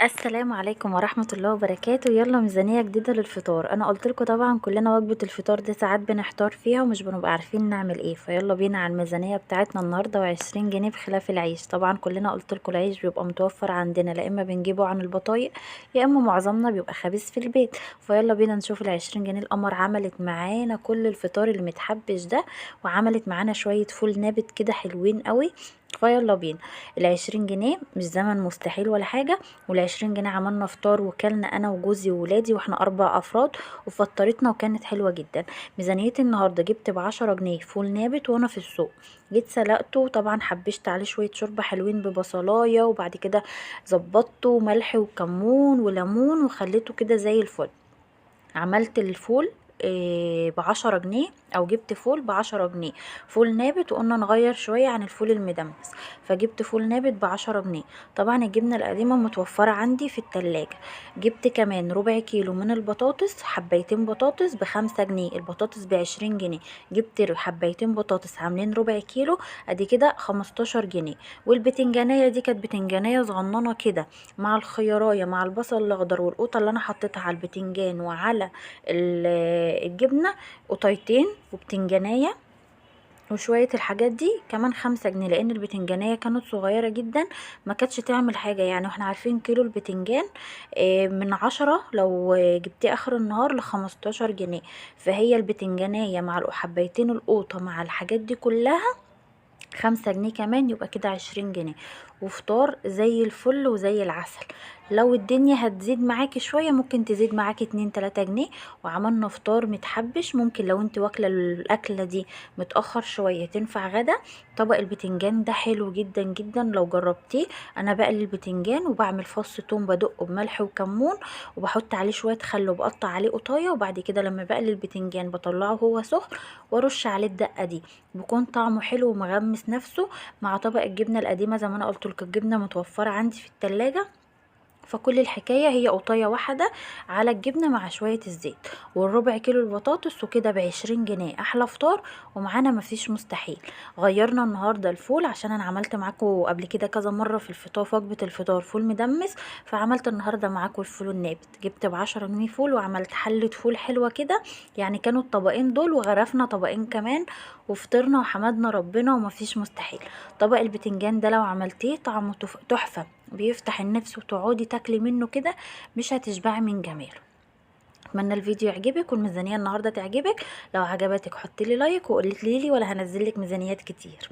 السلام عليكم ورحمة الله وبركاته. يلا ميزانية جديدة للفطار. انا قلت لكم طبعا كلنا وجبة الفطار دي ساعات بنحتار فيها ومش بنبقى عارفين نعمل ايه، فيلا بينا على الميزانية بتاعتنا النهاردة. وعشرين جنيه بخلاف العيش. طبعا كلنا قلت لكم العيش بيبقى متوفر عندنا، لا اما بنجيبه عن البطايق يا اما معظمنا بيبقى خبيث في البيت. فيلا بينا نشوف العشرين جنيه. القمر عملت معانا كل الفطار اللي متحبش ده، وعملت معانا شوية فول نابت كده حلوين قوي. فيلا بينا. العشرين جنيه مش زمن مستحيل ولا حاجة، والعشرين جنيه عملنا فطار وكلنا انا وجوزي وولادي واحنا 4 افراد، وفطرتنا وكانت حلوة جدا. ميزانيتي النهاردة جبت ب10 جنيه فول نابت وانا في السوق. جيت سلقته، طبعا حبشت عليه شوية شوربة حلوين ببصلاية، وبعد كده ظبطته ملح وكمون وليمون وخليته كده زي الفل. عملت الفول ب10 جنيه، او جبت فول ب10 جنيه. فول نابت، وقلنا نغير شوية عن الفول المدمس، فجبت فول نابت ب10 جنيه. طبعا الجبنة القديمة متوفرة عندي في التلاجة. جبت كمان ربع كيلو من البطاطس، حبيتين بطاطس ب5 جنيه، البطاطس ب20 جنيه. جبت حبيتين بطاطس عاملين ربع كيلو، ادي كده 15 جنيه. والبتنجانية دي كانت بتنجانية صغننة كده، مع الخيارايه مع البصل الاخضر والقوطه اللي انا حطيتها على البتنجان وعلى الجبنه، قطيتين وبتنجانيه وشوية الحاجات دي كمان 5 جنيه، لان البتنجانية كانت صغيرة جدا ما كانتش تعمل حاجة يعني. واحنا عارفين كيلو البتنجان من 10 لو جبتيه اخر النهار ل15 جنيه. فهي البتنجانية مع حبيتين القوطة مع الحاجات دي كلها 5 جنيه كمان، يبقى كده 20 جنيه. وفطار زي الفل وزي العسل. لو الدنيا هتزيد معاكي شوية ممكن تزيد معاكي 2 3 جنيه. وعملنا فطار متحبش، ممكن لو انت واكلة الأكلة دي متأخر شوية تنفع غدا. طبق البتنجان ده حلو جدا جدا لو جربتيه. انا بقلي البتنجان وبعمل فص توم بدقه بملح وكمون، وبحط عليه شوية خل وبقطع عليه قطايه، وبعد كده لما بقلي البتنجان بطلعه هو سخن وارش عليه الدقة دي، بيكون طعمه حلو ومغمس نفسه. مع طبق الجبنه القديمه زي ما انا قلت لك، الجبنه متوفره عندي في التلاجة. فكل الحكاية هي قطاية واحدة على الجبنة مع شوية الزيت والربع كيلو البطاطس، وكده ب20 جنيه احلى فطار. ومعانا مفيش مستحيل. غيرنا النهاردة الفول عشان انا عملت معاكم قبل كده كذا مرة في الفطار، في وجبة الفطار فول مدمس، فعملت النهاردة معاكم الفول النابت. جبت ب10 جنيه فول وعملت حلة فول حلوة كده، يعني كانوا الطبقين دول وغرفنا طبقين كمان، وفطرنا وحمدنا ربنا ومفيش مستحيل. طبق البتنجان ده لو عملتيه طعمه تحفة، بيفتح النفس وتقعدي تاكلي منه كده مش هتشبعي من جماله. اتمنى الفيديو يعجبك والميزانيه النهارده تعجبك. لو عجبتك حطي لي لايك وقولي لي ولا هنزل لك ميزانيات كتير.